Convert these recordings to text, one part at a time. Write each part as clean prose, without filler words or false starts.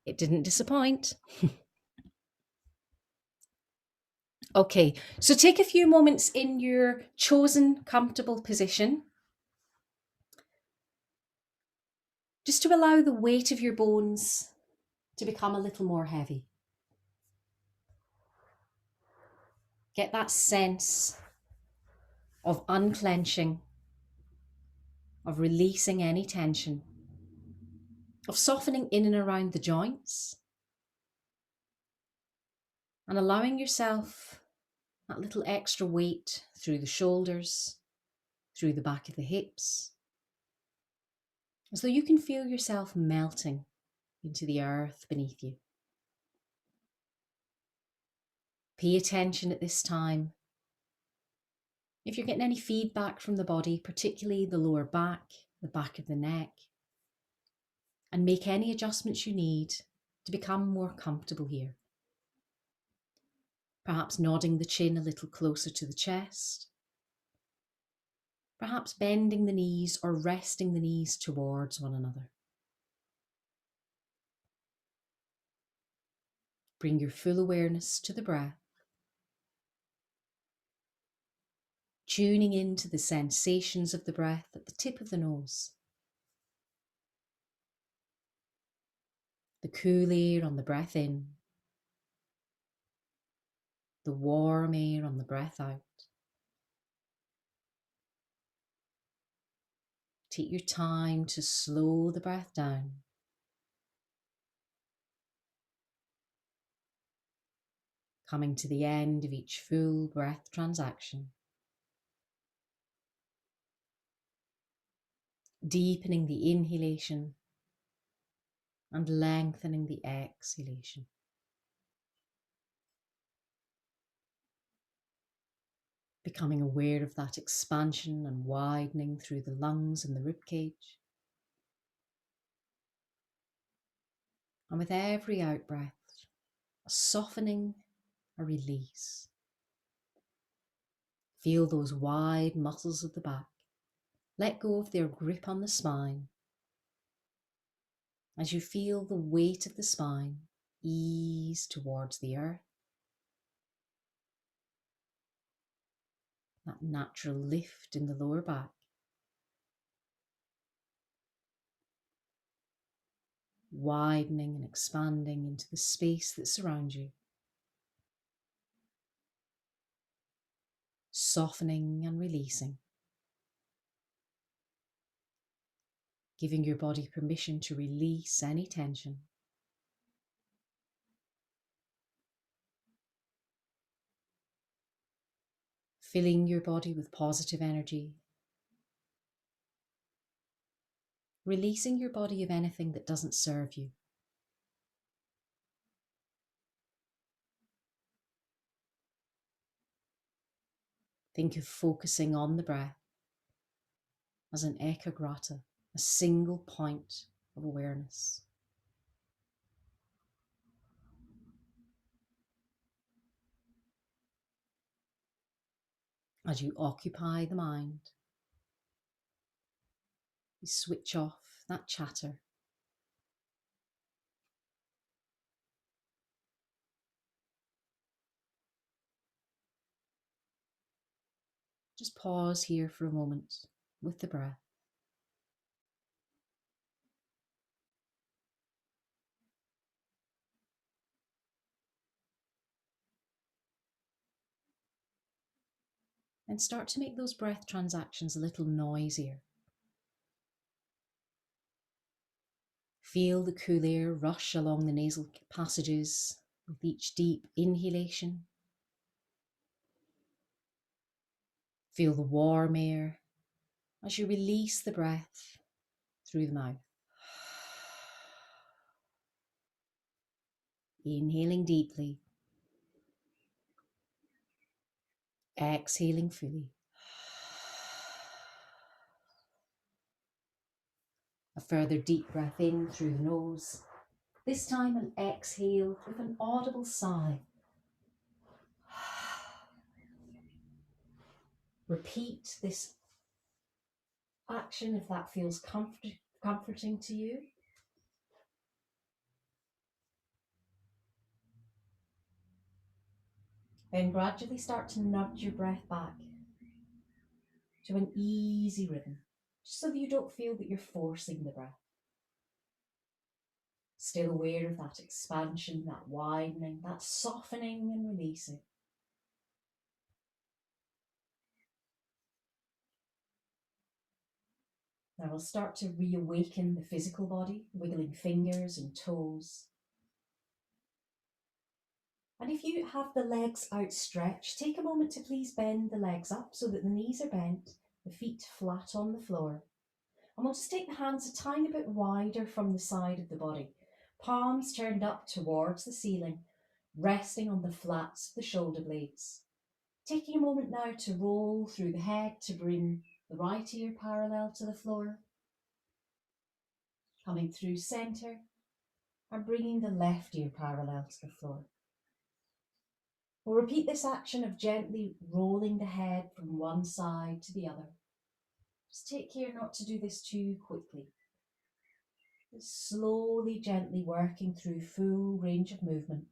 It didn't disappoint. Okay, so take a few moments in your chosen comfortable position just to allow the weight of your bones to become a little more heavy. Get that sense of unclenching, of releasing any tension, of softening in and around the joints, and allowing yourself that little extra weight through the shoulders, through the back of the hips, as though you can feel yourself melting into the earth beneath you. Pay attention at this time if you're getting any feedback from the body, particularly the lower back, the back of the neck, and make any adjustments you need to become more comfortable here. Perhaps nodding the chin a little closer to the chest, perhaps bending the knees or resting the knees towards one another. Bring your full awareness to the breath, tuning into the sensations of the breath at the tip of the nose, the cool air on the breath in, the warm air on the breath out. Take your time to slow the breath down. Coming to the end of each full breath transaction. Deepening the inhalation and lengthening the exhalation. Becoming aware of that expansion and widening through the lungs and the ribcage. And with every out-breath, a softening, a release. Feel those wide muscles of the back. Let go of their grip on the spine. As you feel the weight of the spine ease towards the earth. That natural lift in the lower back. Widening and expanding into the space that surrounds you. Softening and releasing. Giving your body permission to release any tension. Filling your body with positive energy. Releasing your body of anything that doesn't serve you. Think of focusing on the breath as an ekagrata, a single point of awareness. As you occupy the mind, you switch off that chatter. Just pause here for a moment with the breath. And start to make those breath transactions a little noisier. Feel the cool air rush along the nasal passages with each deep inhalation. Feel the warm air as you release the breath through the mouth. Inhaling deeply, exhaling fully. A further deep breath in through the nose. This time an exhale with an audible sigh. Repeat this action if that feels comforting to you. Then gradually start to nudge your breath back to an easy rhythm, just so that you don't feel that you're forcing the breath. Still aware of that expansion, that widening, that softening and releasing. Now we'll start to reawaken the physical body, wiggling fingers and toes. And if you have the legs outstretched, take a moment to please bend the legs up so that the knees are bent, the feet flat on the floor. And we'll just take the hands a tiny bit wider from the side of the body, palms turned up towards the ceiling, resting on the flats of the shoulder blades. Taking a moment now to roll through the head to bring the right ear parallel to the floor, coming through centre and bringing the left ear parallel to the floor. We'll repeat this action of gently rolling the head from one side to the other. Just take care not to do this too quickly. Just slowly, gently working through full range of movement,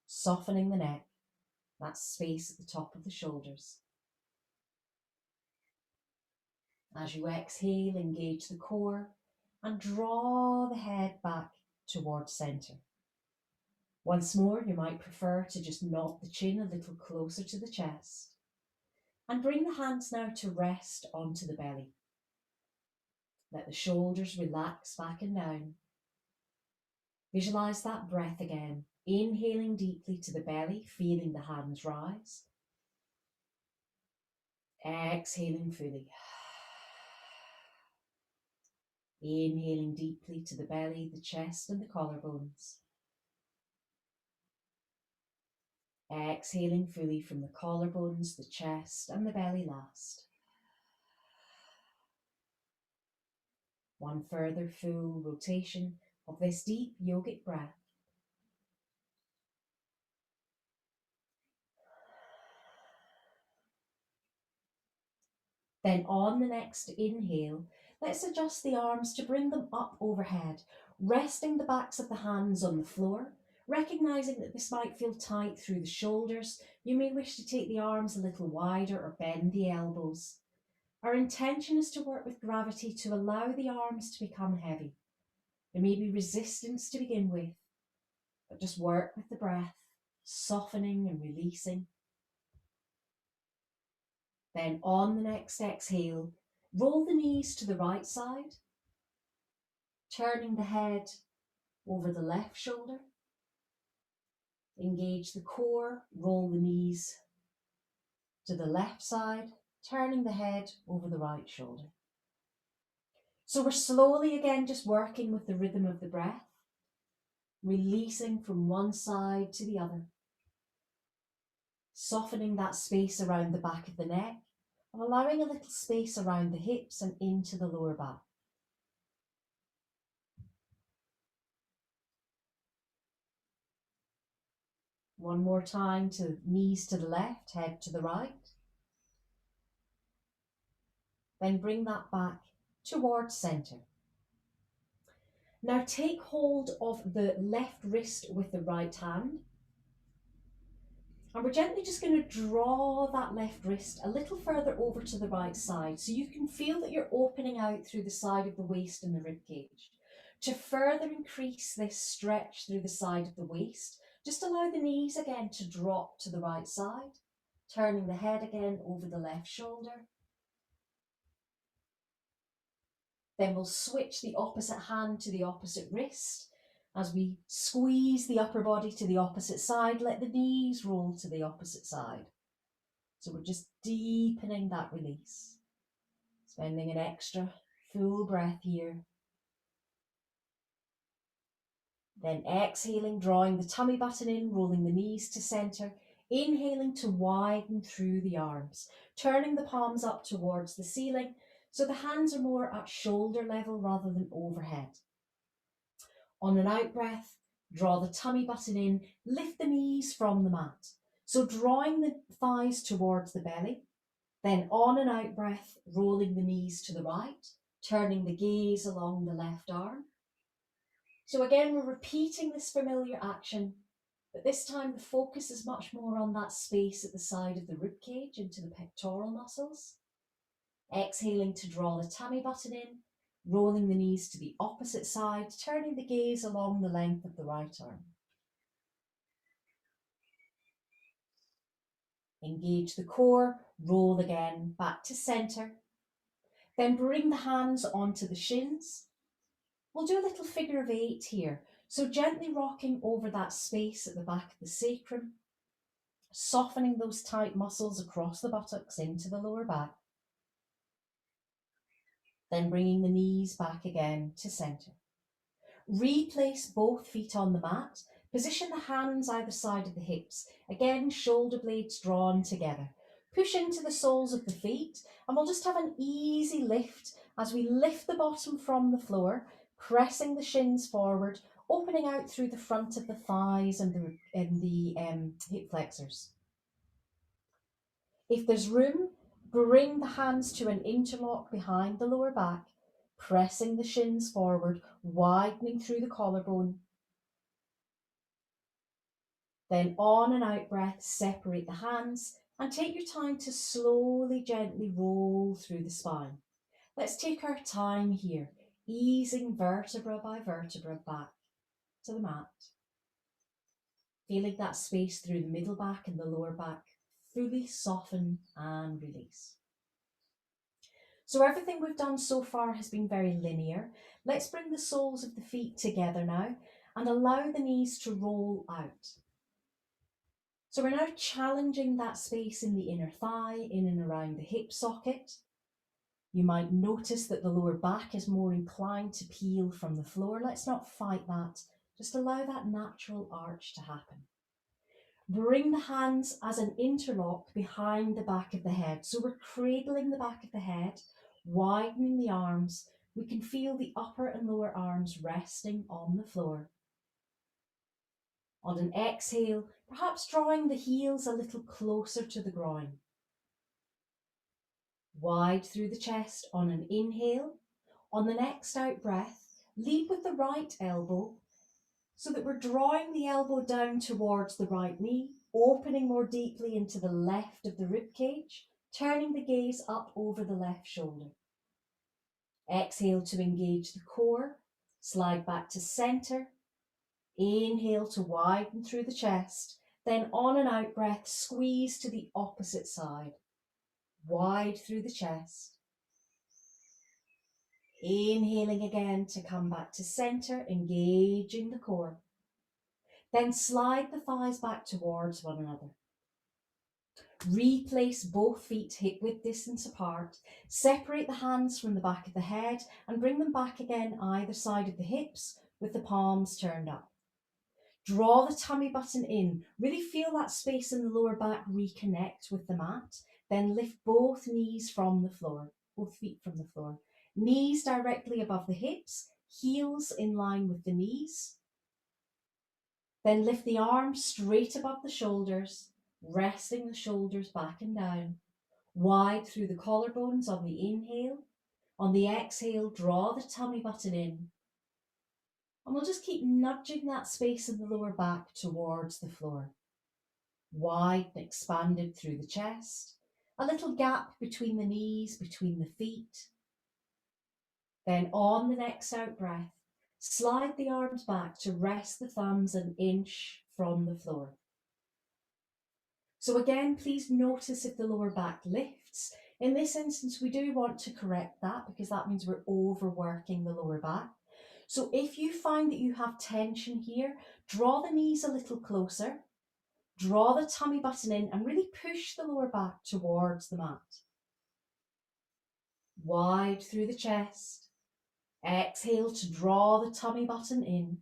softening the neck, that space at the top of the shoulders. As you exhale, engage the core and draw the head back towards centre. Once more, you might prefer to just knock the chin a little closer to the chest and bring the hands now to rest onto the belly. Let the shoulders relax back and down. Visualize that breath again, inhaling deeply to the belly, feeling the hands rise. Exhaling fully. Inhaling deeply to the belly, the chest and the collarbones. Exhaling fully from the collarbones, the chest and the belly last. One further full rotation of this deep yogic breath. Then on the next inhale, let's adjust the arms to bring them up overhead, resting the backs of the hands on the floor. Recognizing that this might feel tight through the shoulders, you may wish to take the arms a little wider or bend the elbows. Our intention is to work with gravity to allow the arms to become heavy. There may be resistance to begin with, but just work with the breath, softening and releasing. Then on the next exhale, roll the knees to the right side, turning the head over the left shoulder. Engage the core, roll the knees to the left side, turning the head over the right shoulder. So we're slowly again just working with the rhythm of the breath, releasing from one side to the other, softening that space around the back of the neck, and allowing a little space around the hips and into the lower back. One more time, to knees to the left, head to the right. Then bring that back towards centre. Now take hold of the left wrist with the right hand. And we're gently just going to draw that left wrist a little further over to the right side so you can feel that you're opening out through the side of the waist and the rib cage. To further increase this stretch through the side of the waist, just allow the knees again to drop to the right side, turning the head again over the left shoulder. Then we'll switch the opposite hand to the opposite wrist. As we squeeze the upper body to the opposite side, let the knees roll to the opposite side. So we're just deepening that release. Spending an extra full breath here. Then exhaling, drawing the tummy button in, rolling the knees to centre. Inhaling to widen through the arms, turning the palms up towards the ceiling so the hands are more at shoulder level rather than overhead. On an out breath, draw the tummy button in, lift the knees from the mat. So drawing the thighs towards the belly. Then on an out breath, rolling the knees to the right, Turning the gaze along the left arm. So again, we're repeating this familiar action, but this time the focus is much more on that space at the side of the ribcage into the pectoral muscles. Exhaling to draw the tummy button in, rolling the knees to the opposite side, turning the gaze along the length of the right arm. Engage the core, roll again back to center. Then bring the hands onto the shins. We'll do a little figure of 8 here. So gently rocking over that space at the back of the sacrum, softening those tight muscles across the buttocks into the lower back. Then bringing the knees back again to center. Replace both feet on the mat. Position the hands either side of the hips. Again, shoulder blades drawn together. Push into the soles of the feet, and we'll just have an easy lift as we lift the bottom from the floor, pressing the shins forward, opening out through the front of the thighs and the hip flexors. If there's room, bring the hands to an interlock behind the lower back, pressing the shins forward, widening through the collarbone. Then on and out breath, separate the hands and take your time to slowly, gently roll through the spine. Let's take our time here, easing vertebra by vertebra back to the mat. Feeling that space through the middle back and the lower back fully soften and release. So everything we've done so far has been very linear. Let's bring the soles of the feet together now and allow the knees to roll out. So we're now challenging that space in the inner thigh, in and around the hip socket. You might notice that the lower back is more inclined to peel from the floor. Let's not fight that. Just allow that natural arch to happen. Bring the hands as an interlock behind the back of the head. So we're cradling the back of the head, widening the arms. We can feel the upper and lower arms resting on the floor. On an exhale, perhaps drawing the heels a little closer to the groin. Wide through the chest on an inhale. On the next out breath, lead with the right elbow so that we're drawing the elbow down towards the right knee, opening more deeply into the left of the rib cage, turning the gaze up over the left shoulder. Exhale to engage the core, slide back to center. Inhale to widen through the chest, then on an out breath, squeeze to the opposite side, wide through the chest. Inhaling again to come back to center, engaging the core. Then slide the thighs back towards one another. Replace both feet hip width distance apart. Separate the hands from the back of the head and bring them back again either side of the hips with the palms turned up. Draw the tummy button in. Really feel that space in the lower back reconnect with the mat. Then lift both knees from the floor, both feet from the floor. Knees directly above the hips, heels in line with the knees. Then lift the arms straight above the shoulders, resting the shoulders back and down. Wide through the collarbones on the inhale. On the exhale, draw the tummy button in. And we'll just keep nudging that space in the lower back towards the floor. Wide and expanded through the chest. A little gap between the knees, between the feet. Then on the next out breath, slide the arms back to rest the thumbs an inch from the floor. So again, please notice if the lower back lifts. In this instance, we do want to correct that because that means we're overworking the lower back. So if you find that you have tension here, draw the knees a little closer, draw the tummy button in and really push the lower back towards the mat. Wide through the chest. Exhale to draw the tummy button in.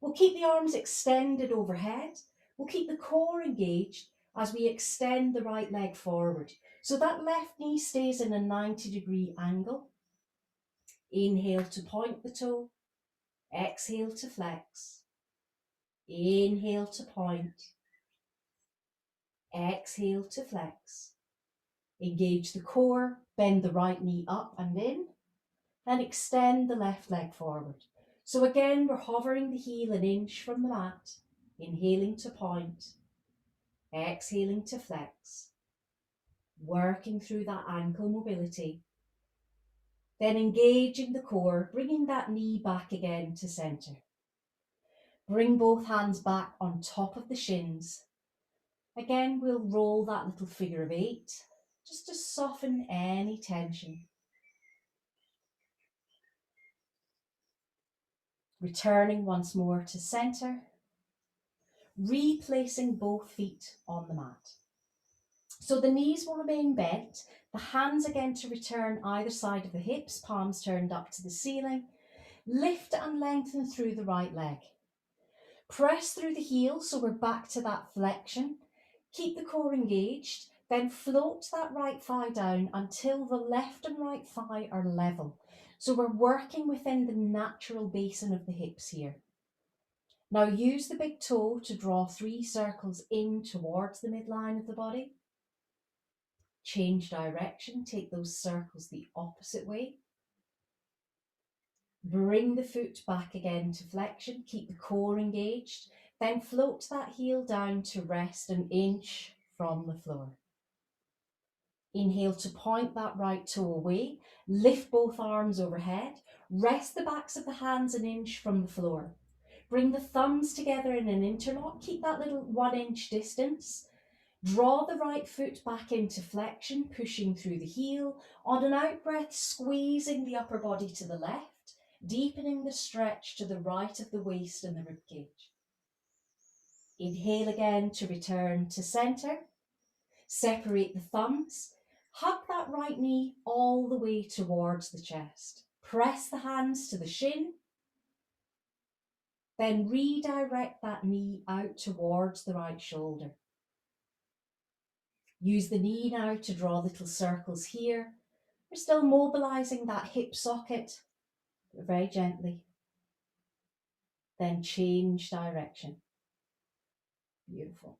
We'll keep the arms extended overhead. We'll keep the core engaged as we extend the right leg forward. So that left knee stays in a 90-degree angle. Inhale to point the toe. Exhale to flex. Inhale to point. Exhale to flex. Engage the core, bend the right knee up and in. Then extend the left leg forward. So again, we're hovering the heel an inch from the mat, inhaling to point, exhaling to flex, working through that ankle mobility. Then engaging the core, bringing that knee back again to center. Bring both hands back on top of the shins. Again, we'll roll that little figure of 8, just to soften any tension. Returning once more to center, replacing both feet on the mat. So the knees will remain bent, the hands again to return either side of the hips, palms turned up to the ceiling. Lift and lengthen through the right leg. Press through the heel so we're back to that flexion. Keep the core engaged, then float that right thigh down until the left and right thigh are level. So we're working within the natural basin of the hips here. Now use the big toe to draw 3 circles in towards the midline of the body. Change direction, take those circles the opposite way. Bring the foot back again to flexion, keep the core engaged, then float that heel down to rest an inch from the floor. Inhale to point that right toe away, lift both arms overhead, rest the backs of the hands an inch from the floor. Bring the thumbs together in an interlock, keep that little 1 inch distance. Draw the right foot back into flexion, pushing through the heel. On an out breath, squeezing the upper body to the left, deepening the stretch to the right of the waist and the ribcage. Inhale again to return to center. Separate the thumbs. Hug that right knee all the way towards the chest. Press the hands to the shin. Then redirect that knee out towards the right shoulder. Use the knee now to draw little circles here. We're still mobilizing that hip socket, but very gently. Then change direction. Beautiful.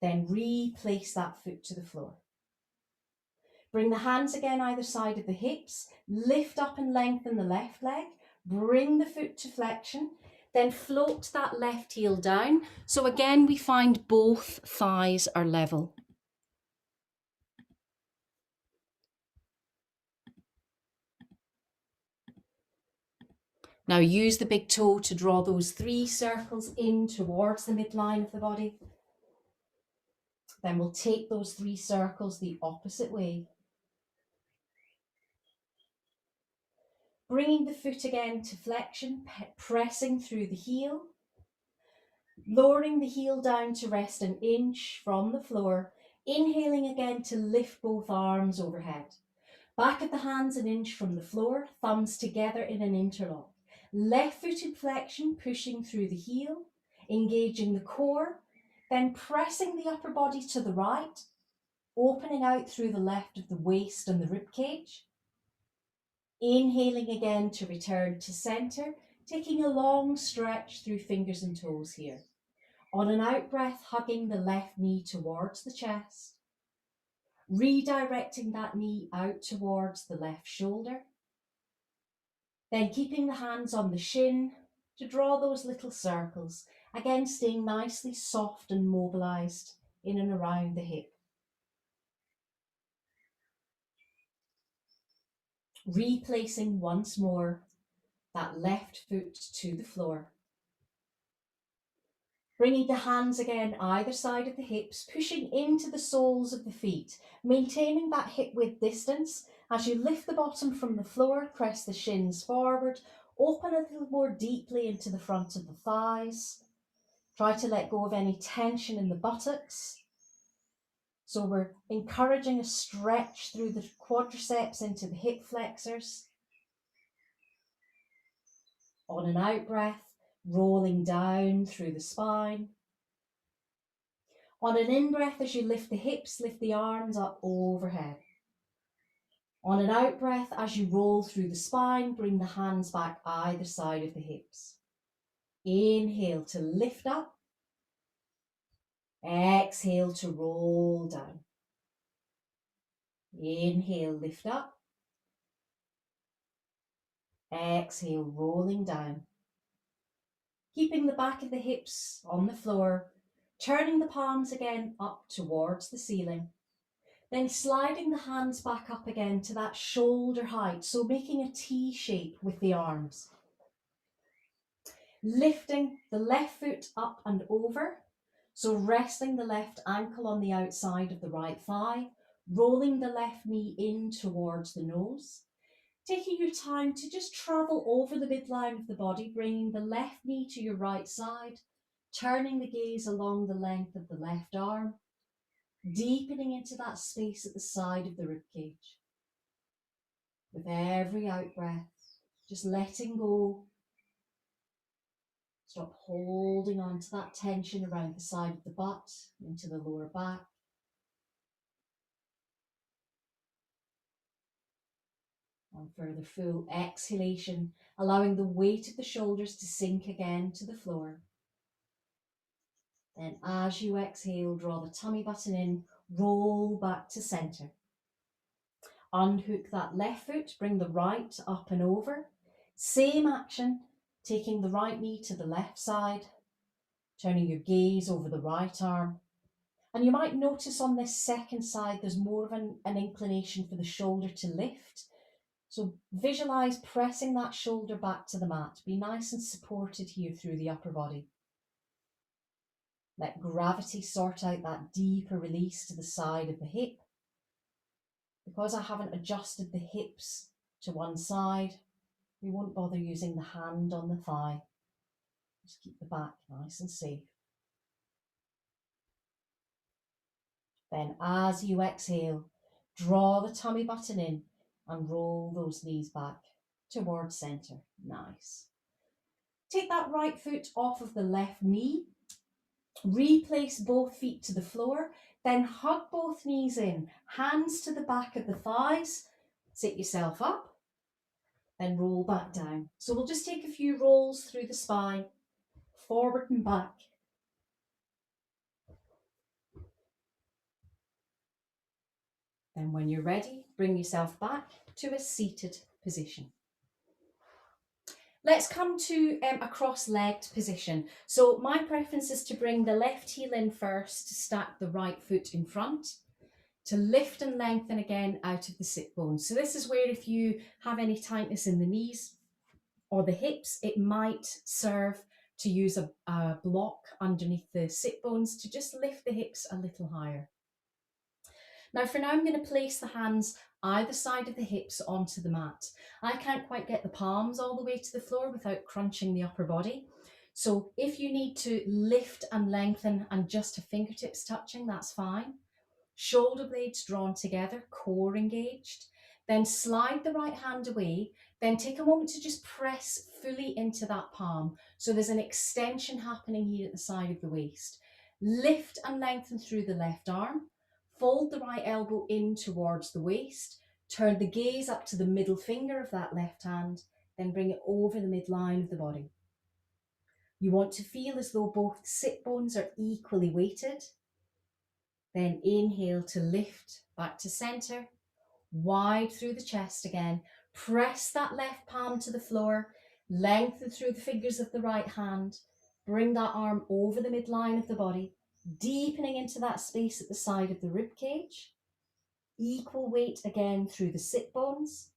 Then replace that foot to the floor. Bring the hands again either side of the hips. Lift up and lengthen the left leg. Bring the foot to flexion. Then float that left heel down. So again, we find both thighs are level. Now use the big toe to draw those 3 circles in towards the midline of the body. Then we'll take those 3 circles the opposite way. Bringing the foot again to flexion, pressing through the heel. Lowering the heel down to rest an inch from the floor. Inhaling again to lift both arms overhead. Back of the hands an inch from the floor, thumbs together in an interlock. Left foot in flexion, pushing through the heel, engaging the core, then pressing the upper body to the right, opening out through the left of the waist and the ribcage. Inhaling again to return to center, taking a long stretch through fingers and toes here. On an out breath, hugging the left knee towards the chest. Redirecting that knee out towards the left shoulder. Then keeping the hands on the shin to draw those little circles, again staying nicely soft and mobilized in and around the hip. Replacing once more that left foot to the floor. Bringing the hands again either side of the hips, pushing into the soles of the feet, maintaining that hip width distance. As you lift the bottom from the floor, press the shins forward, open a little more deeply into the front of the thighs. Try to let go of any tension in the buttocks. So we're encouraging a stretch through the quadriceps into the hip flexors. On an out breath, rolling down through the spine. On an in-breath, as you lift the hips, lift the arms up overhead. On an out-breath, as you roll through the spine, bring the hands back either side of the hips. Inhale to lift up. Exhale to roll down. Inhale, lift up. Exhale, rolling down. Keeping the back of the hips on the floor, turning the palms again up towards the ceiling. Then sliding the hands back up again to that shoulder height, so making a T shape with the arms. Lifting the left foot up and over, so resting the left ankle on the outside of the right thigh, rolling the left knee in towards the nose. Taking your time to just travel over the midline of the body, bringing the left knee to your right side, turning the gaze along the length of the left arm, deepening into that space at the side of the ribcage. With every out breath, just letting go. Stop holding on to that tension around the side of the butt, into the lower back. And further full exhalation, allowing the weight of the shoulders to sink again to the floor. Then as you exhale, draw the tummy button in, roll back to center. Unhook that left foot, bring the right up and over. Same action, taking the right knee to the left side, turning your gaze over the right arm. And you might notice on this second side, there's more of an inclination for the shoulder to lift. So visualize pressing that shoulder back to the mat. Be nice and supported here through the upper body. Let gravity sort out that deeper release to the side of the hip. Because I haven't adjusted the hips to one side, we won't bother using the hand on the thigh. Just keep the back nice and safe. Then as you exhale, draw the tummy button in and roll those knees back towards center. Nice. Take that right foot off of the left knee. Replace both feet to the floor. Then hug both knees in. Hands to the back of the thighs. Sit yourself up. Then roll back down. So we'll just take a few rolls through the spine, forward and back. Then when you're ready, bring yourself back to a seated position. Let's come to a cross-legged position. So my preference is to bring the left heel in first, to stack the right foot in front, to lift and lengthen again out of the sit bones. So this is where if you have any tightness in the knees or the hips, it might serve to use a block underneath the sit bones to just lift the hips a little higher. Now for now, I'm going to place the hands either side of the hips onto the mat. I can't quite get the palms all the way to the floor without crunching the upper body. So if you need to lift and lengthen and just a fingertips touching, that's fine. Shoulder blades drawn together, core engaged. Then slide the right hand away. Then take a moment to just press fully into that palm. So there's an extension happening here at the side of the waist. Lift and lengthen through the left arm. Fold the right elbow in towards the waist. Turn the gaze up to the middle finger of that left hand. Then bring it over the midline of the body. You want to feel as though both sit bones are equally weighted. Then inhale to lift back to center, wide through the chest again. Press that left palm to the floor, lengthen through the fingers of the right hand. Bring that arm over the midline of the body, deepening into that space at the side of the rib cage. Equal weight again through the sit bones.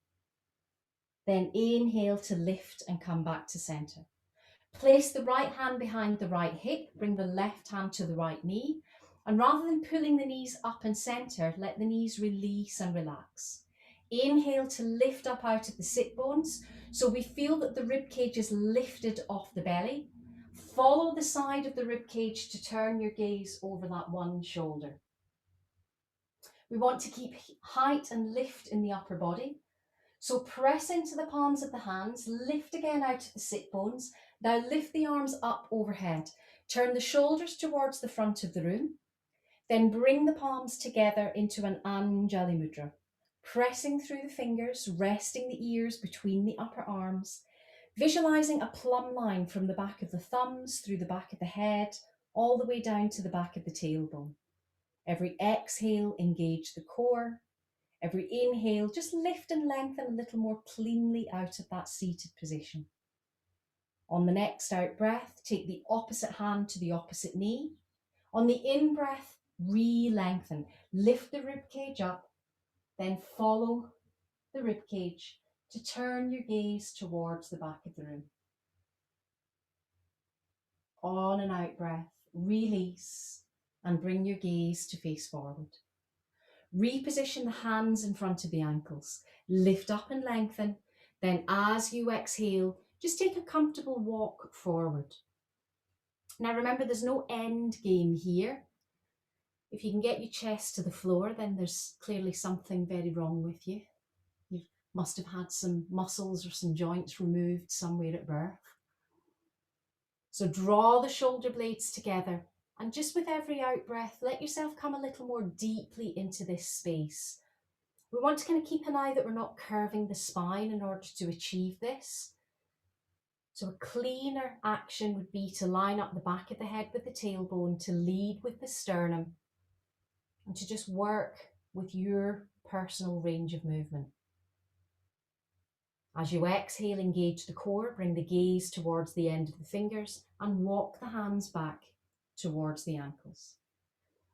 Then inhale to lift and come back to center. Place the right hand behind the right hip, bring the left hand to the right knee. And rather than pulling the knees up and center, let the knees release and relax. Inhale to lift up out of the sit bones. So we feel that the rib cage is lifted off the belly. Follow the side of the rib cage to turn your gaze over that one shoulder. We want to keep height and lift in the upper body. So press into the palms of the hands, lift again out of the sit bones. Now lift the arms up overhead. Turn the shoulders towards the front of the room. Then bring the palms together into an Anjali Mudra. Pressing through the fingers, resting the ears between the upper arms. Visualizing a plumb line from the back of the thumbs through the back of the head, all the way down to the back of the tailbone. Every exhale, engage the core. Every inhale, just lift and lengthen a little more cleanly out of that seated position. On the next out breath, take the opposite hand to the opposite knee. On the in breath, re-lengthen. Lift the rib cage up, then follow the rib cage to turn your gaze towards the back of the room. On an out breath, release and bring your gaze to face forward. Reposition the hands in front of the ankles. Lift up and lengthen. Then as you exhale, just take a comfortable walk forward. Now remember, there's no end game here. If you can get your chest to the floor, then there's clearly something very wrong with you. You must have had some muscles or some joints removed somewhere at birth. So draw the shoulder blades together, and just with every out breath, let yourself come a little more deeply into this space. We want to kind of keep an eye that we're not curving the spine in order to achieve this. So a cleaner action would be to line up the back of the head with the tailbone, to lead with the sternum, and to just work with your personal range of movement. As you exhale, engage the core, bring the gaze towards the end of the fingers and walk the hands back towards the ankles.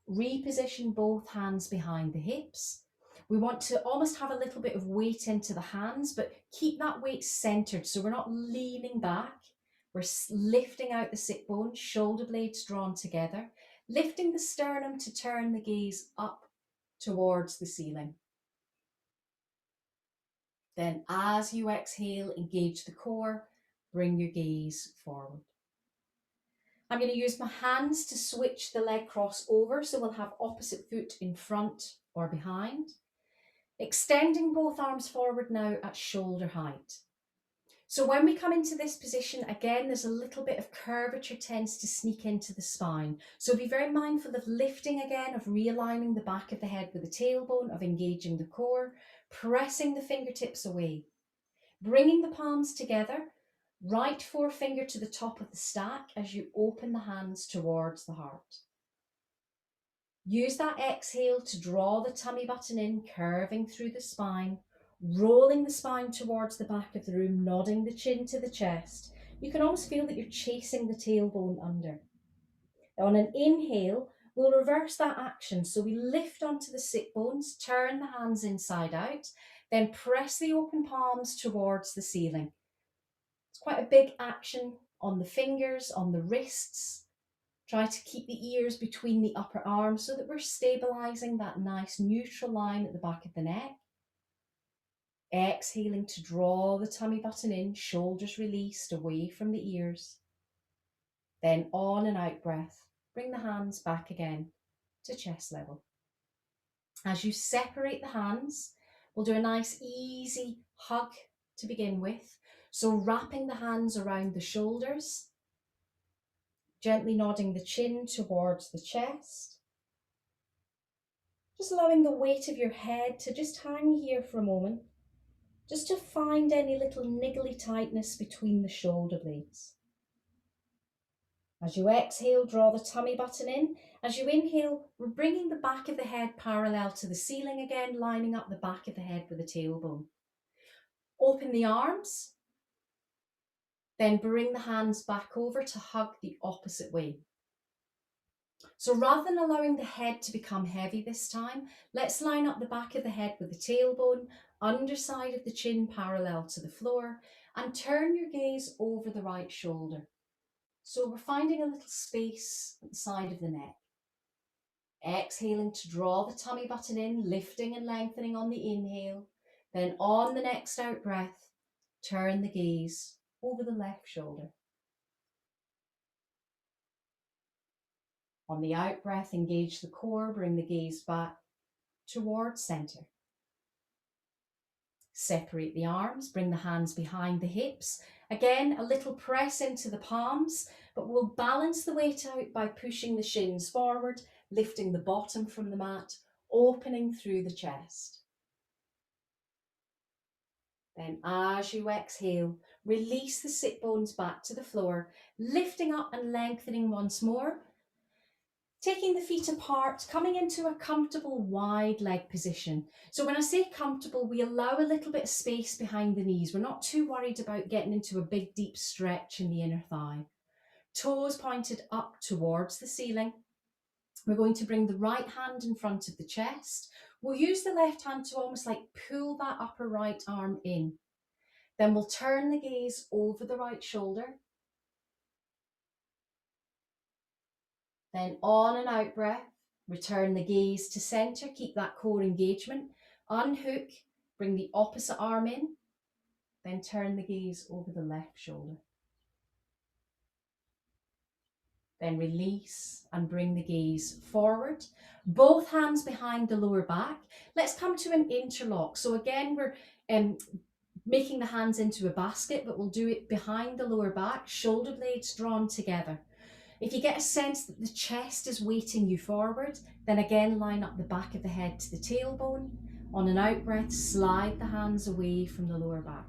Reposition both hands behind the hips. We want to almost have a little bit of weight into the hands, but keep that weight centered so we're not leaning back. We're lifting out the sit bones, shoulder blades drawn together, lifting the sternum to turn the gaze up towards the ceiling. Then as you exhale, engage the core, bring your gaze forward. I'm going to use my hands to switch the leg cross over, so we'll have opposite foot in front or behind. Extending both arms forward now at shoulder height. So when we come into this position, again, there's a little bit of curvature tends to sneak into the spine. So be very mindful of lifting again, of realigning the back of the head with the tailbone, of engaging the core, pressing the fingertips away, bringing the palms together, right forefinger to the top of the stack as you open the hands towards the heart. Use that exhale to draw the tummy button in, curving through the spine, rolling the spine towards the back of the room, nodding the chin to the chest. You can almost feel that you're chasing the tailbone under. On an inhale, we'll reverse that action. So we lift onto the sit bones, turn the hands inside out, then press the open palms towards the ceiling. It's quite a big action on the fingers, on the wrists. Try to keep the ears between the upper arms so that we're stabilising that nice neutral line at the back of the neck. Exhaling to draw the tummy button in, shoulders released away from the ears. Then on an out breath, bring the hands back again to chest level. As you separate the hands, we'll do a nice easy hug to begin with. So wrapping the hands around the shoulders, gently nodding the chin towards the chest. Just allowing the weight of your head to just hang here for a moment, just to find any little niggly tightness between the shoulder blades. As you exhale, draw the tummy button in. As you inhale, we're bringing the back of the head parallel to the ceiling again, lining up the back of the head with the tailbone. Open the arms, then bring the hands back over to hug the opposite way. So rather than allowing the head to become heavy this time, let's line up the back of the head with the tailbone, underside of the chin parallel to the floor, and turn your gaze over the right shoulder. So we're finding a little space at the side of the neck. Exhaling to draw the tummy button in, lifting and lengthening on the inhale. Then on the next out breath, turn the gaze over the left shoulder. On the out breath, engage the core, bring the gaze back towards centre. Separate the arms, bring the hands behind the hips. Again, a little press into the palms, but we'll balance the weight out by pushing the shins forward, lifting the bottom from the mat, opening through the chest. Then as you exhale, release the sit bones back to the floor, lifting up and lengthening once more. Taking the feet apart, coming into a comfortable wide leg position. So when I say comfortable, we allow a little bit of space behind the knees. We're not too worried about getting into a big deep stretch in the inner thigh. Toes pointed up towards the ceiling. We're going to bring the right hand in front of the chest. We'll use the left hand to almost like pull that upper right arm in. Then we'll turn the gaze over the right shoulder. Then on and out breath, return the gaze to center, keep that core engagement. Unhook, bring the opposite arm in, then turn the gaze over the left shoulder. Then release and bring the gaze forward. Both hands behind the lower back. Let's come to an interlock. So again, we're making the hands into a basket, but we'll do it behind the lower back, shoulder blades drawn together. If you get a sense that the chest is weighting you forward, then again line up the back of the head to the tailbone. On an out breath, slide the hands away from the lower back.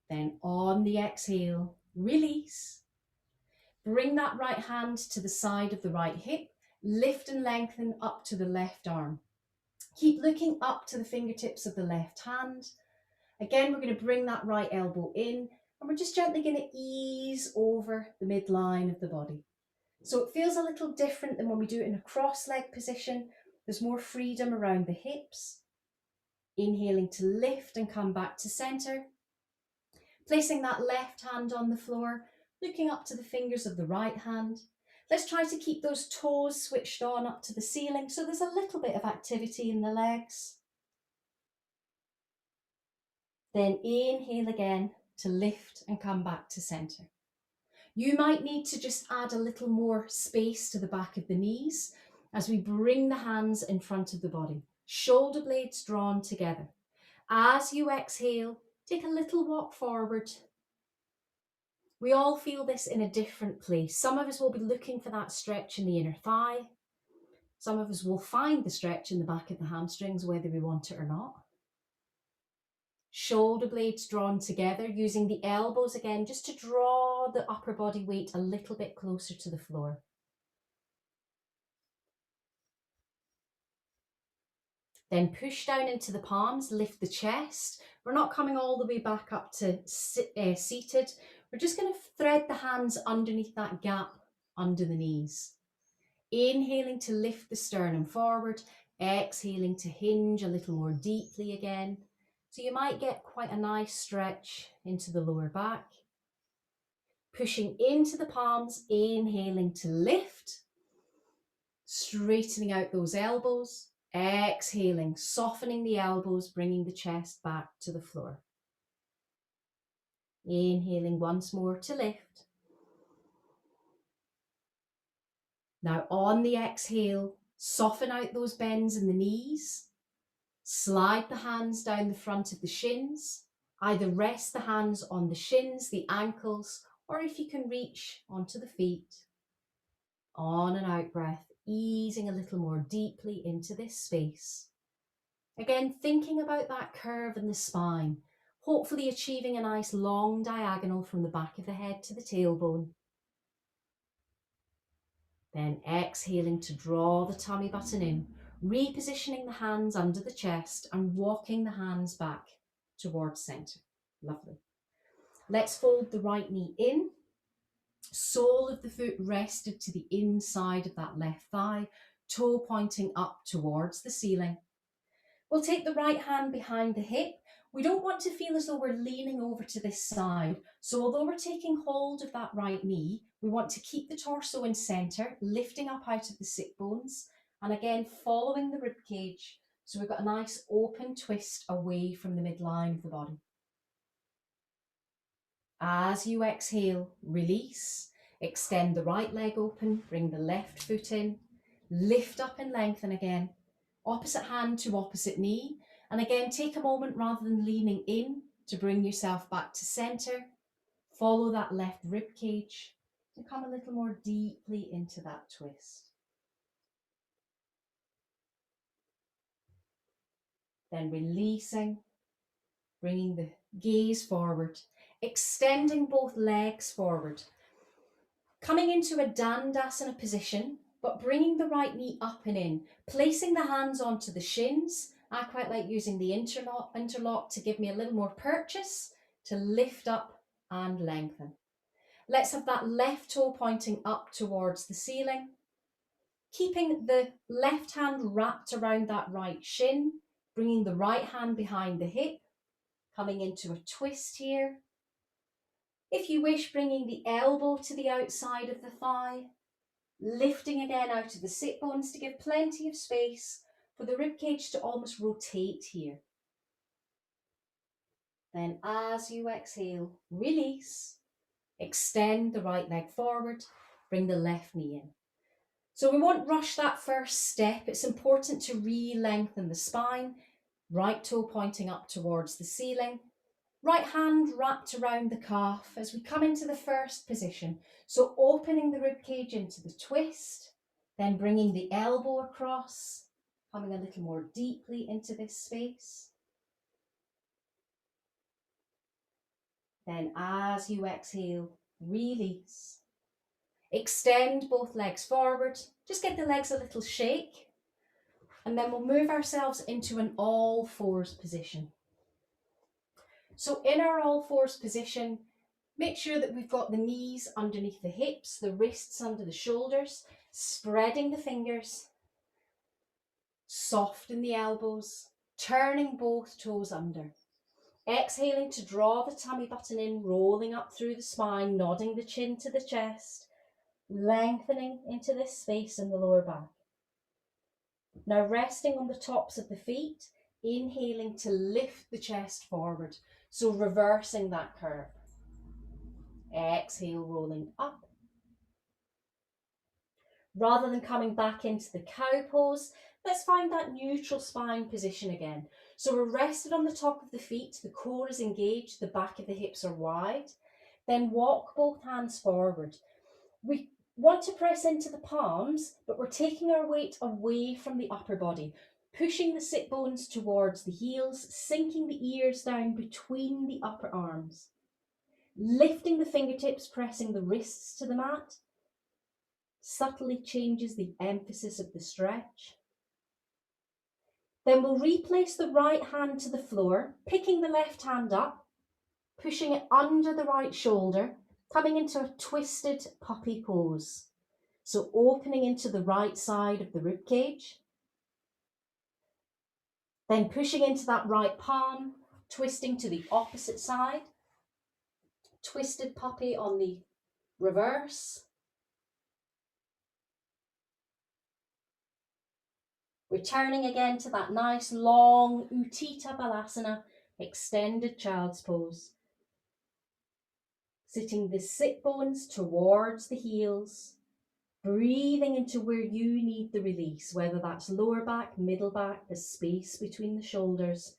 Then on the exhale, release. Bring that right hand to the side of the right hip, lift and lengthen up to the left arm. Keep looking up to the fingertips of the left hand. Again, we're going to bring that right elbow in, and we're just gently going to ease over the midline of the body. So it feels a little different than when we do it in a cross leg position. There's more freedom around the hips. Inhaling to lift and come back to center. Placing that left hand on the floor, looking up to the fingers of the right hand. Let's try to keep those toes switched on up to the ceiling so there's a little bit of activity in the legs. Then inhale again to lift and come back to center. You might need to just add a little more space to the back of the knees as we bring the hands in front of the body, shoulder blades drawn together. As you exhale, take a little walk forward. We all feel this in a different place. Some of us will be looking for that stretch in the inner thigh. Some of us will find the stretch in the back of the hamstrings, whether we want it or not. Shoulder blades drawn together, using the elbows again, just to draw the upper body weight a little bit closer to the floor. Then push down into the palms, lift the chest. We're not coming all the way back up to seated. We're just going to thread the hands underneath that gap under the knees. Inhaling to lift the sternum forward, exhaling to hinge a little more deeply again. So you might get quite a nice stretch into the lower back. Pushing into the palms, inhaling to lift, straightening out those elbows. Exhaling, softening the elbows, bringing the chest back to the floor. Inhaling once more to lift. Now on the exhale, soften out those bends in the knees. Slide the hands down the front of the shins. Either rest the hands on the shins, the ankles, or if you can reach onto the feet. On and out breath, easing a little more deeply into this space. Again, thinking about that curve in the spine, hopefully achieving a nice long diagonal from the back of the head to the tailbone. Then exhaling to draw the tummy button in, repositioning the hands under the chest and walking the hands back towards center. Lovely. Let's fold the right knee in. Sole of the foot rested to the inside of that left thigh, toe pointing up towards the ceiling. We'll take the right hand behind the hip. We don't want to feel as though we're leaning over to this side. So although we're taking hold of that right knee, we want to keep the torso in center, lifting up out of the sit bones. And again, following the rib cage. So we've got a nice open twist away from the midline of the body. As you exhale, release. Extend the right leg open, bring the left foot in. Lift up and lengthen again. Opposite hand to opposite knee. And again, take a moment rather than leaning in to bring yourself back to center. Follow that left rib cage to come a little more deeply into that twist. Then releasing, bringing the gaze forward, extending both legs forward. Coming into a Dandasana position, but bringing the right knee up and in, placing the hands onto the shins. I quite like using the interlock to give me a little more purchase, to lift up and lengthen. Let's have that left toe pointing up towards the ceiling, keeping the left hand wrapped around that right shin, bringing the right hand behind the hip, coming into a twist here. If you wish, bringing the elbow to the outside of the thigh, lifting again out of the sit bones to give plenty of space for the ribcage to almost rotate here. Then as you exhale, release, extend the right leg forward, bring the left knee in. So we won't rush that first step. It's important to re-lengthen the spine, right toe pointing up towards the ceiling, right hand wrapped around the calf as we come into the first position. So opening the ribcage into the twist, then bringing the elbow across, coming a little more deeply into this space. Then as you exhale, release. Extend both legs forward. Just get the legs a little shake. And then we'll move ourselves into an all fours position. So in our all fours position, make sure that we've got the knees underneath the hips, the wrists under the shoulders, spreading the fingers, soften the elbows, turning both toes under. Exhaling to draw the tummy button in, rolling up through the spine, nodding the chin to the chest, lengthening into this space in the lower back. Now resting on the tops of the feet, inhaling to lift the chest forward. So reversing that curve. Exhale, rolling up. Rather than coming back into the cow pose, let's find that neutral spine position again. So we're rested on the top of the feet, the core is engaged, the back of the hips are wide. Then walk both hands forward. We want to press into the palms, but we're taking our weight away from the upper body, pushing the sit bones towards the heels, sinking the ears down between the upper arms. Lifting the fingertips, pressing the wrists to the mat, subtly changes the emphasis of the stretch. Then we'll replace the right hand to the floor, picking the left hand up, pushing it under the right shoulder, coming into a twisted puppy pose. So opening into the right side of the rib cage. Then pushing into that right palm, twisting to the opposite side. Twisted puppy on the reverse. Returning again to that nice long Utthita Balasana, extended child's pose. Sitting the sit bones towards the heels, breathing into where you need the release, whether that's lower back, middle back, the space between the shoulders.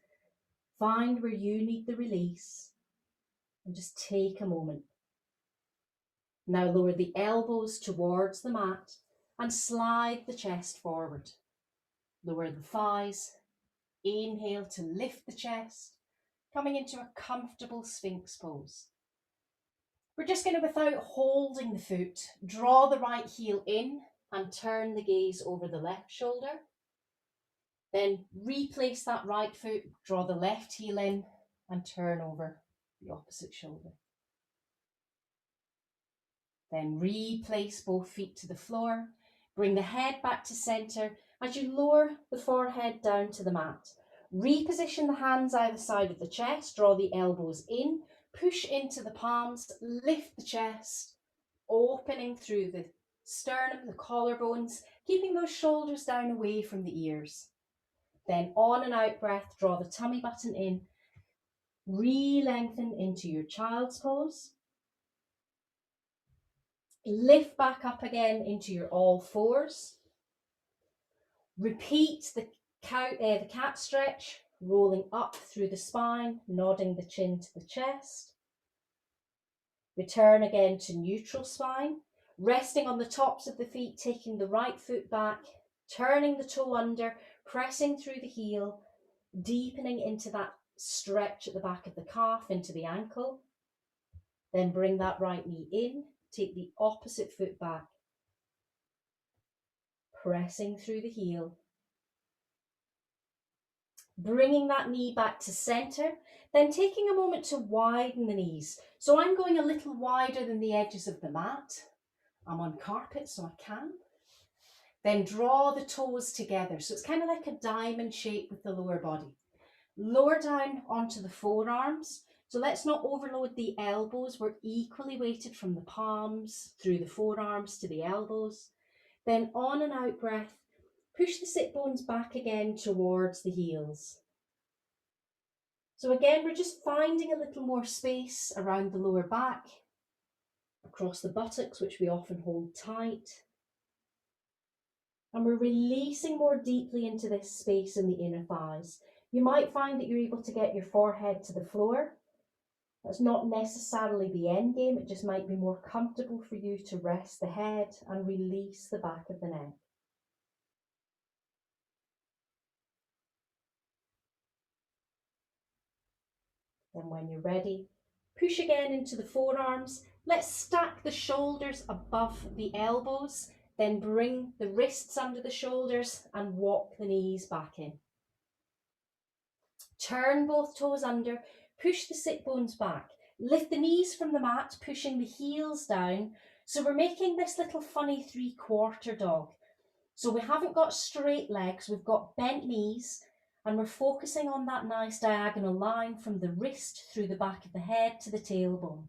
Find where you need the release and just take a moment. Now lower the elbows towards the mat and slide the chest forward. Lower the thighs. Inhale to lift the chest, coming into a comfortable Sphinx pose. We're just going to, without holding the foot, draw the right heel in and turn the gaze over the left shoulder. Then replace that right foot, draw the left heel in and turn over the opposite shoulder. Then replace both feet to the floor. Bring the head back to center as you lower the forehead down to the mat. Reposition the hands either side of the chest, draw the elbows in, push into the palms, lift the chest, opening through the sternum, the collarbones, keeping those shoulders down away from the ears. Then on and out breath, draw the tummy button in, re-lengthen into your child's pose. Lift back up again into your all fours. Repeat the cat stretch, rolling up through the spine, nodding the chin to the chest. Return again to neutral spine, resting on the tops of the feet, taking the right foot back, turning the toe under, pressing through the heel, deepening into that stretch at the back of the calf, into the ankle. Then bring that right knee in, take the opposite foot back, pressing through the heel. Bringing that knee back to center, then taking a moment to widen the knees. So I'm going a little wider than the edges of the mat. I'm on carpet, so I can. Then draw the toes together. So it's kind of like a diamond shape with the lower body. Lower down onto the forearms. So let's not overload the elbows. We're equally weighted from the palms through the forearms to the elbows. Then on and out breath, push the sit bones back again towards the heels. So again, we're just finding a little more space around the lower back, across the buttocks, which we often hold tight. And we're releasing more deeply into this space in the inner thighs. You might find that you're able to get your forehead to the floor. That's not necessarily the end game. It just might be more comfortable for you to rest the head and release the back of the neck. Then when you're ready, push again into the forearms. Let's stack the shoulders above the elbows, then bring the wrists under the shoulders and walk the knees back in. Turn both toes under, push the sit bones back. Lift the knees from the mat, pushing the heels down. So we're making this little funny 3/4 dog. So we haven't got straight legs, we've got bent knees, and we're focusing on that nice diagonal line from the wrist through the back of the head to the tailbone.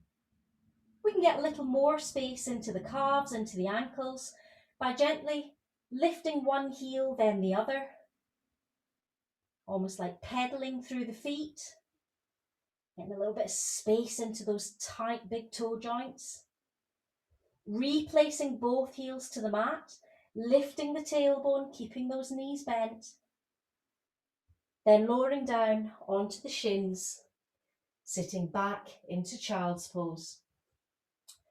We can get a little more space into the calves, into the ankles, by gently lifting one heel, then the other, almost like pedaling through the feet, getting a little bit of space into those tight big toe joints. Replacing both heels to the mat, lifting the tailbone, keeping those knees bent. Then lowering down onto the shins, sitting back into child's pose.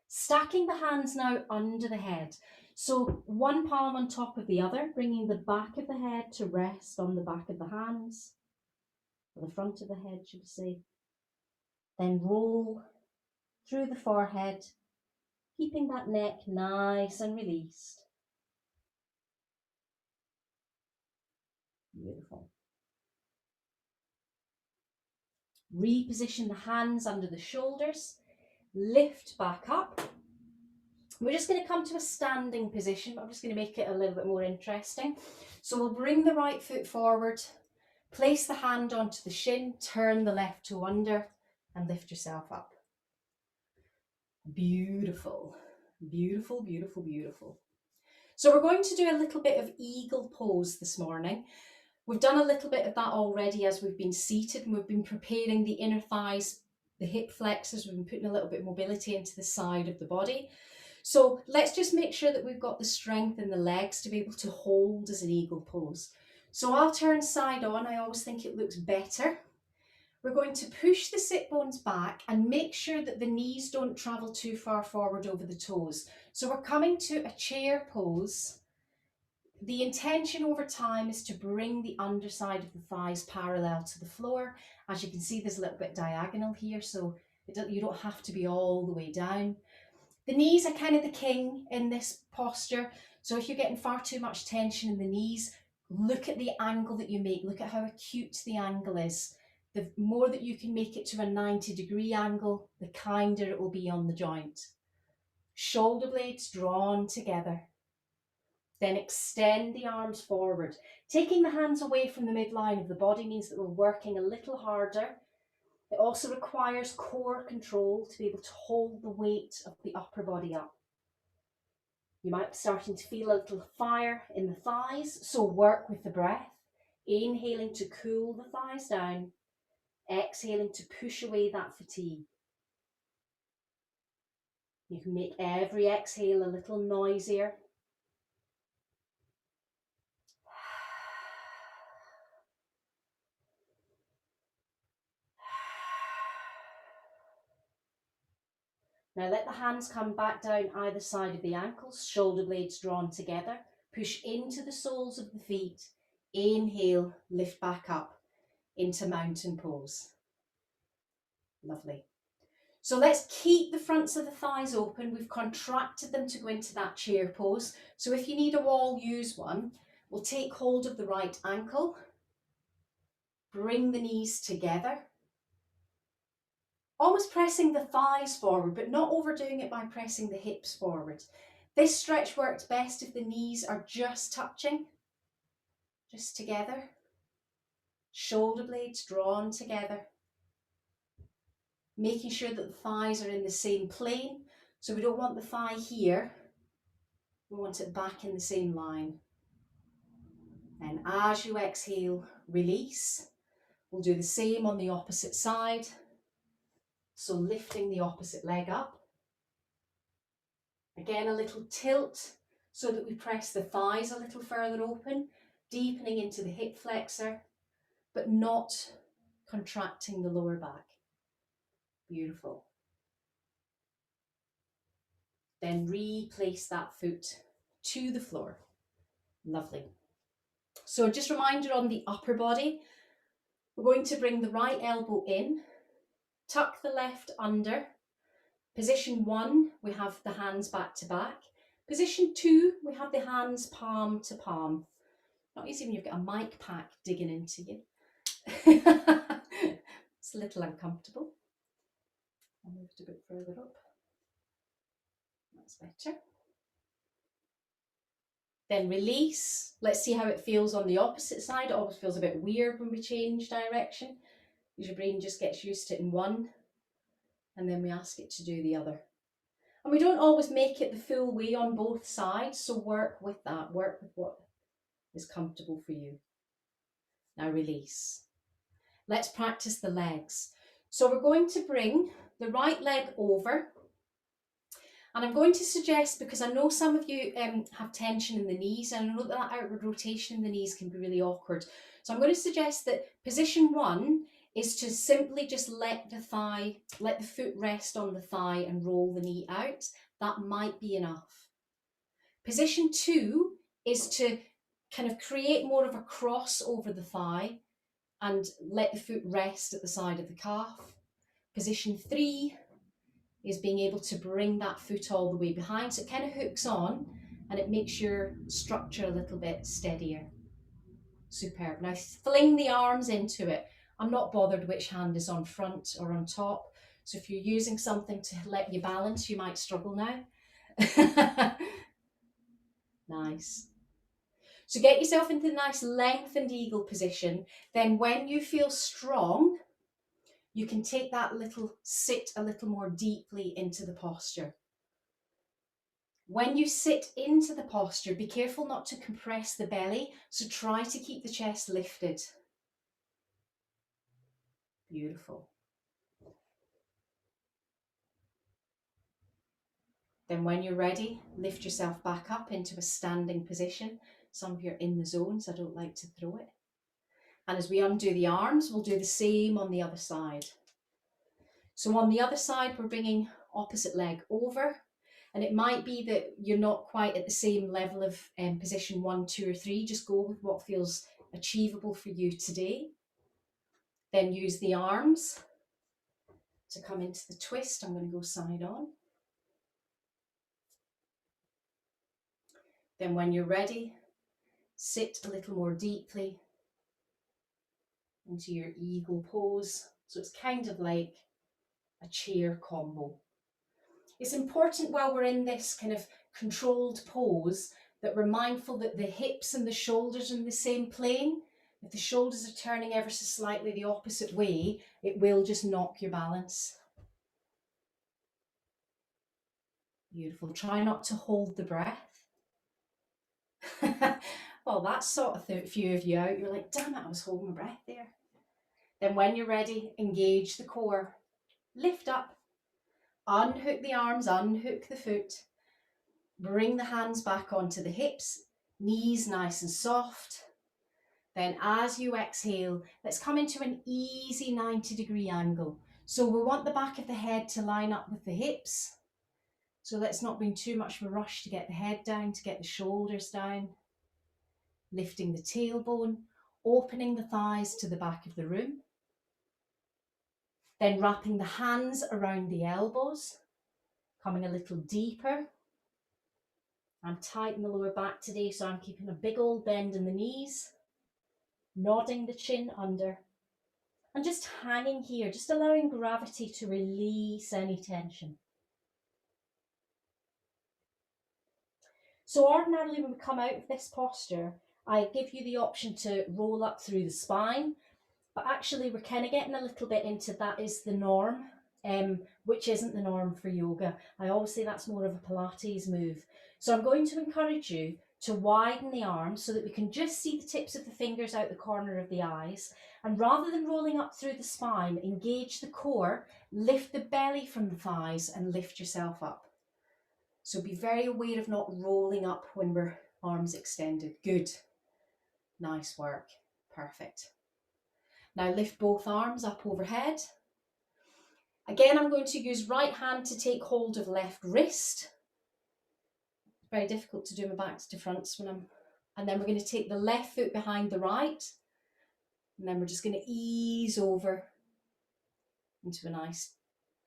Stacking the hands now under the head. So one palm on top of the other, bringing the back of the head to rest on the back of the hands, or the front of the head, should I say. Then roll through the forehead, keeping that neck nice and released. Beautiful. Reposition the hands under the shoulders, lift back up. We're just going to come to a standing position. I'm just going to make it a little bit more interesting. So we'll bring the right foot forward, place the hand onto the shin, turn the left toe under and lift yourself up. Beautiful, beautiful, beautiful, beautiful. So we're going to do a little bit of eagle pose this morning. We've done a little bit of that already as we've been seated, and we've been preparing the inner thighs, the hip flexors. We've been putting a little bit of mobility into the side of the body. So let's just make sure that we've got the strength in the legs to be able to hold as an eagle pose. So I'll turn side on. I always think it looks better. We're going to push the sit bones back and make sure that the knees don't travel too far forward over the toes. So we're coming to a chair pose. The intention over time is to bring the underside of the thighs parallel to the floor. As you can see, there's a little bit diagonal here, so you don't have to be all the way down. The knees are kind of the king in this posture. So if you're getting far too much tension in the knees, look at the angle that you make. Look at how acute the angle is. The more that you can make it to a 90-degree angle, the kinder it will be on the joint. Shoulder blades drawn together. Then extend the arms forward. Taking the hands away from the midline of the body means that we're working a little harder. It also requires core control to be able to hold the weight of the upper body up. You might be starting to feel a little fire in the thighs, so work with the breath. Inhaling to cool the thighs down, exhaling to push away that fatigue. You can make every exhale a little noisier. Now let the hands come back down either side of the ankles, shoulder blades drawn together. Push into the soles of the feet. Inhale, lift back up into mountain pose. Lovely. So let's keep the fronts of the thighs open. We've contracted them to go into that chair pose. So if you need a wall, use one. We'll take hold of the right ankle, bring the knees together, almost pressing the thighs forward, but not overdoing it by pressing the hips forward. This stretch works best if the knees are just touching, just together. Shoulder blades drawn together. Making sure that the thighs are in the same plane. So we don't want the thigh here. We want it back in the same line. And as you exhale, release. We'll do the same on the opposite side. So lifting the opposite leg up. Again, a little tilt so that we press the thighs a little further open, deepening into the hip flexor, but not contracting the lower back. Beautiful. Then replace that foot to the floor. Lovely. So just a reminder on the upper body, we're going to bring the right elbow in, tuck the left under. Position 1, we have the hands back to back. Position 2, we have the hands palm to palm. Not easy when you've got a mic pack digging into you. It's a little uncomfortable. I'll move it a bit further up. That's better. Then release. Let's see how it feels on the opposite side. It always feels a bit weird when we change direction. Your brain just gets used to it in one, and then we ask it to do the other. And we don't always make it the full way on both sides, so work with that. Work with what is comfortable for you. Now release. Let's practice the legs. So we're going to bring the right leg over. And I'm going to suggest, because I know some of you have tension in the knees, and I know that outward rotation in the knees can be really awkward. So I'm going to suggest that position 1 is to simply just let the foot rest on the thigh and roll the knee out. That might be enough. Position 2 is to kind of create more of a cross over the thigh and let the foot rest at the side of the calf. Position 3 is being able to bring that foot all the way behind, so it kind of hooks on and it makes your structure a little bit steadier. Superb. Now fling the arms into it. I'm not bothered which hand is on front or on top, so if you're using something to let you balance, you might struggle now. Nice. So get yourself into the nice lengthened eagle position. Then when you feel strong, you can take that little sit a little more deeply into the posture. When you sit into the posture, be careful not to compress the belly, so try to keep the chest lifted. Beautiful. Then when you're ready, lift yourself back up into a standing position. Some of you are in the zones, I don't like to throw it. And as we undo the arms, we'll do the same on the other side. So on the other side, we're bringing opposite leg over. And it might be that you're not quite at the same level of position 1, 2 or 3. Just go with what feels achievable for you today. Then use the arms to come into the twist. I'm going to go side on. Then when you're ready, sit a little more deeply into your eagle pose. So it's kind of like a chair combo. It's important while we're in this kind of controlled pose that we're mindful that the hips and the shoulders are in the same plane. If the shoulders are turning ever so slightly the opposite way, it will just knock your balance. Beautiful. Try not to hold the breath. Well, that sort of a few of you out. You're like, damn it, I was holding my breath there. Then when you're ready, engage the core. Lift up. Unhook the arms, unhook the foot. Bring the hands back onto the hips. Knees nice and soft. Then as you exhale, let's come into an easy 90-degree angle. So we want the back of the head to line up with the hips. So let's not bring too much of a rush to get the head down, to get the shoulders down. Lifting the tailbone, opening the thighs to the back of the room. Then wrapping the hands around the elbows, coming a little deeper. I'm tight in the lower back today, so I'm keeping a big old bend in the knees, nodding the chin under, and just hanging here, just allowing gravity to release any tension. So ordinarily when we come out of this posture, I give you the option to roll up through the spine, but actually we're kind of getting a little bit into that is the norm, which isn't the norm for yoga. I always say that's more of a Pilates move. So I'm going to encourage you to widen the arms so that we can just see the tips of the fingers out the corner of the eyes. And rather than rolling up through the spine, engage the core, lift the belly from the thighs and lift yourself up. So be very aware of not rolling up when we're arms extended. Good. Nice work. Perfect. Now lift both arms up overhead. Again, I'm going to use right hand to take hold of left wrist. Very difficult to do my backs to fronts when and then we're going to take the left foot behind the right. And then we're just going to ease over into a nice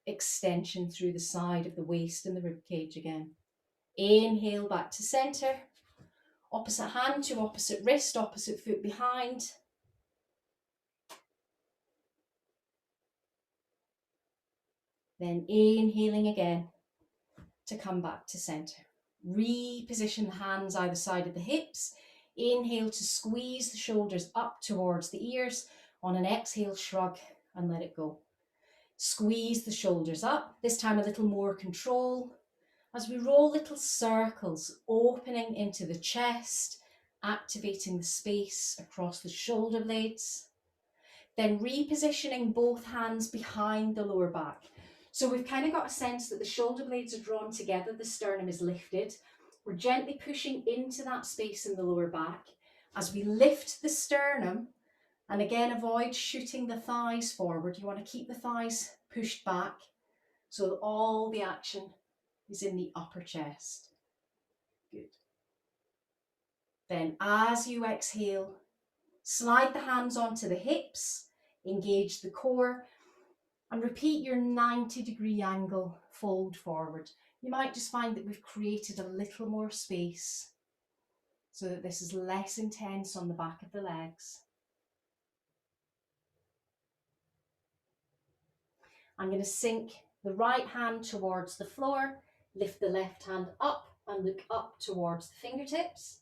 extension through the side of the waist and the rib cage again. Inhale back to center. Opposite hand to opposite wrist, opposite foot behind. Then inhaling again to come back to center. Reposition the hands either side of the hips. Inhale to squeeze the shoulders up towards the ears. On an exhale, shrug and let it go. Squeeze the shoulders up, this time a little more control. As we roll little circles, opening into the chest, activating the space across the shoulder blades. Then repositioning both hands behind the lower back. So we've kind of got a sense that the shoulder blades are drawn together, the sternum is lifted. We're gently pushing into that space in the lower back. As we lift the sternum, and again avoid shooting the thighs forward. You want to keep the thighs pushed back so that all the action is in the upper chest. Good. Then as you exhale, slide the hands onto the hips, engage the core, and repeat your 90-degree angle, fold forward. You might just find that we've created a little more space so that this is less intense on the back of the legs. I'm going to sink the right hand towards the floor, lift the left hand up and look up towards the fingertips.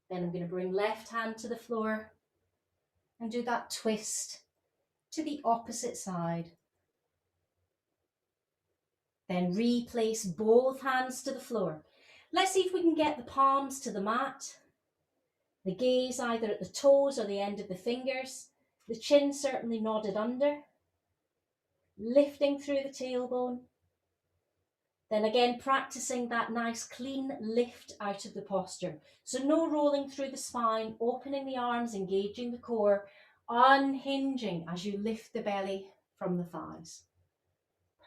Then I'm going to bring left hand to the floor and do that twist to the opposite side. Then replace both hands to the floor. Let's see if we can get the palms to the mat. The gaze either at the toes or the end of the fingers. The chin certainly nodded under. Lifting through the tailbone. Then again, practicing that nice clean lift out of the posture. So no rolling through the spine, opening the arms, engaging the core, unhinging as you lift the belly from the thighs.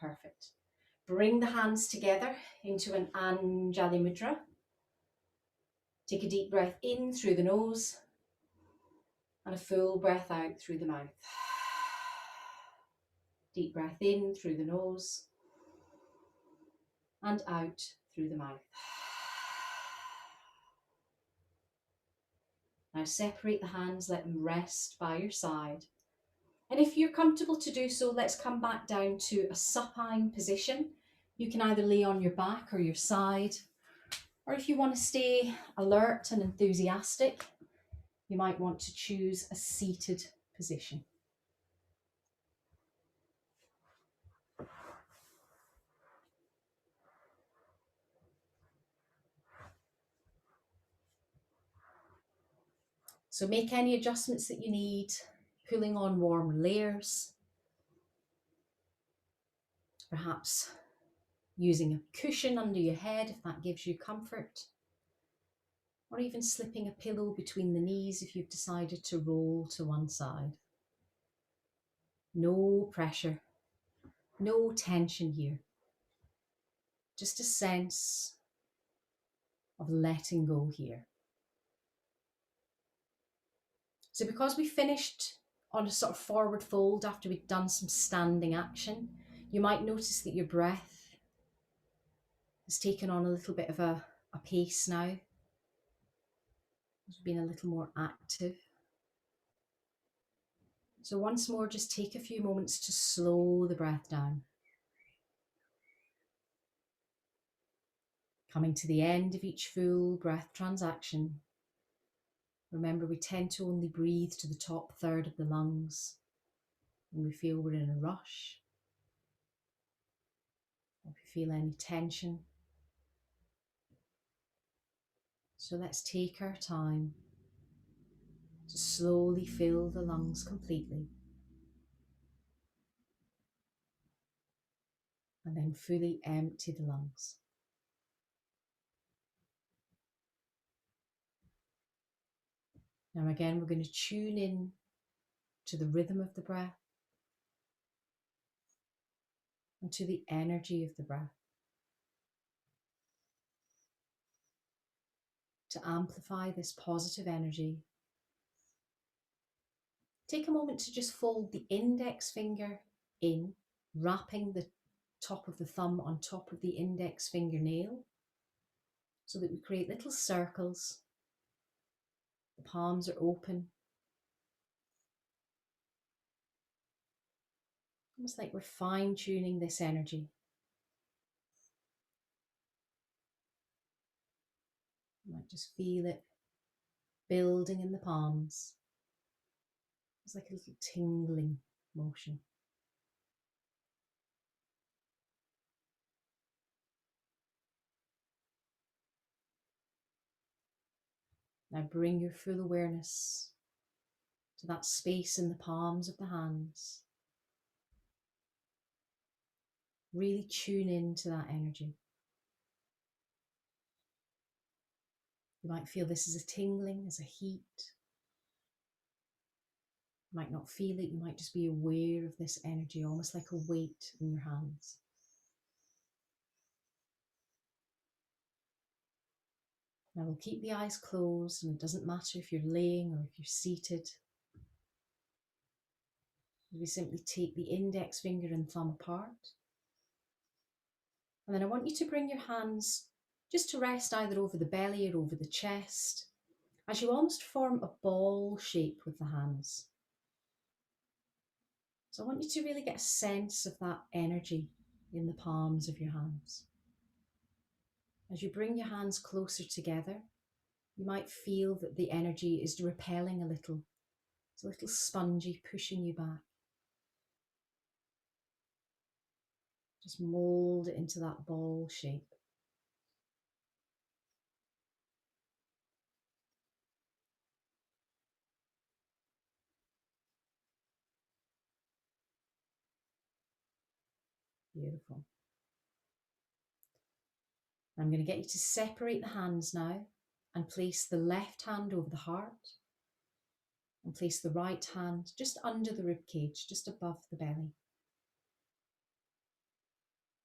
Perfect. Bring the hands together into an Anjali Mudra. Take a deep breath in through the nose and a full breath out through the mouth. Deep breath in through the nose and out through the mouth. Now separate the hands, let them rest by your side. And if you're comfortable to do so, let's come back down to a supine position. You can either lay on your back or your side, or if you want to stay alert and enthusiastic, you might want to choose a seated position. So make any adjustments that you need, pulling on warm layers, perhaps using a cushion under your head if that gives you comfort, or even slipping a pillow between the knees if you've decided to roll to one side. No pressure, no tension here, just a sense of letting go here. So because we finished on a sort of forward fold after we've done some standing action, you might notice that your breath has taken on a little bit of a pace now. It's been a little more active. So once more, just take a few moments to slow the breath down. Coming to the end of each full breath transaction, remember we tend to only breathe to the top third of the lungs when we feel we're in a rush, or if we feel any tension. So let's take our time to slowly fill the lungs completely, and then fully empty the lungs. Now again, we're going to tune in to the rhythm of the breath and to the energy of the breath to amplify this positive energy. Take a moment to just fold the index finger in, wrapping the top of the thumb on top of the index fingernail so that we create little circles. The palms are open, almost like we're fine-tuning this energy. You might just feel it building in the palms. It's like a little tingling motion. Now bring your full awareness to that space in the palms of the hands. Really tune into that energy. You might feel this as a tingling, as a heat. You might not feel it, you might just be aware of this energy, almost like a weight in your hands. Now we'll keep the eyes closed, and it doesn't matter if you're laying or if you're seated. We simply take the index finger and thumb apart. And then I want you to bring your hands just to rest either over the belly or over the chest, as you almost form a ball shape with the hands. So I want you to really get a sense of that energy in the palms of your hands. As you bring your hands closer together, you might feel that the energy is repelling a little. It's a little spongy, pushing you back. Just mold it into that ball shape. Beautiful. I'm going to get you to separate the hands now and place the left hand over the heart and place the right hand just under the rib cage, just above the belly.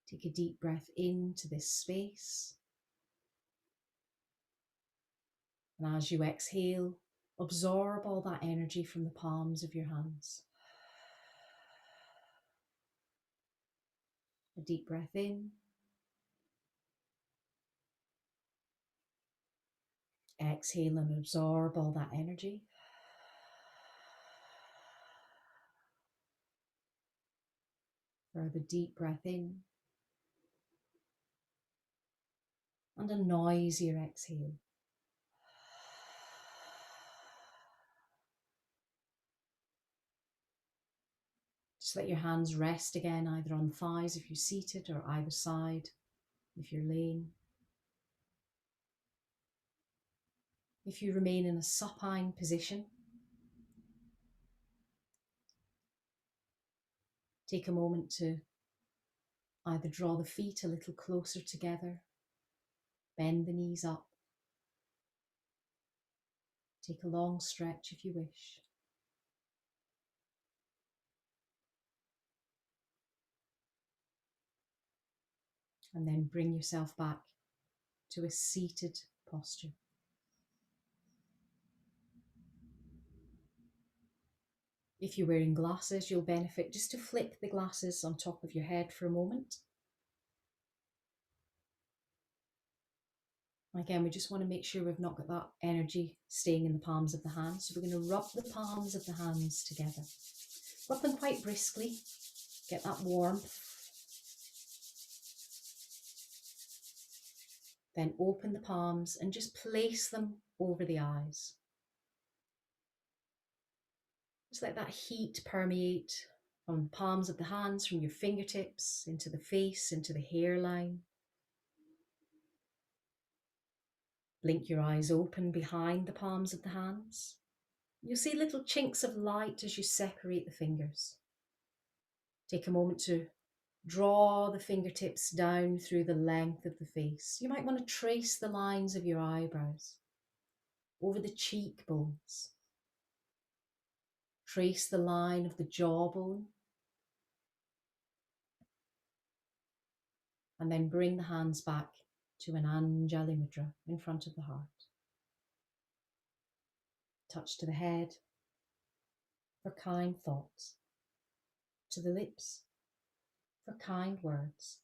Take a deep breath into this space. And as you exhale, absorb all that energy from the palms of your hands. A deep breath in. Exhale and absorb all that energy. Further deep breath in. And a noisier exhale. Just let your hands rest again, either on thighs if you're seated or either side if you're laying. If you remain in a supine position, take a moment to either draw the feet a little closer together, bend the knees up, take a long stretch if you wish. And then bring yourself back to a seated posture. If you're wearing glasses, you'll benefit just to flick the glasses on top of your head for a moment. Again, we just want to make sure we've not got that energy staying in the palms of the hands. So we're going to rub the palms of the hands together. Rub them quite briskly. Get that warmth. Then open the palms and just place them over the eyes. Just let that heat permeate from the palms of the hands, from your fingertips, into the face, into the hairline. Blink your eyes open behind the palms of the hands. You'll see little chinks of light as you separate the fingers. Take a moment to draw the fingertips down through the length of the face. You might want to trace the lines of your eyebrows over the cheekbones. Trace the line of the jawbone. And then bring the hands back to an Anjali Mudra in front of the heart. Touch to the head for kind thoughts, to the lips for kind words,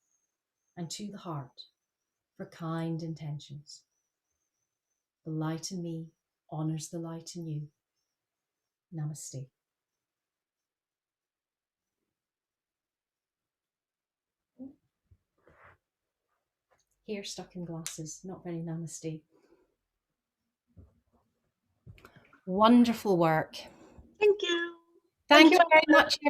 and to the heart for kind intentions. The light in me honours the light in you. Namaste. Hair stuck in glasses, not very namaste. Wonderful work. Thank you. Thank you you. very much.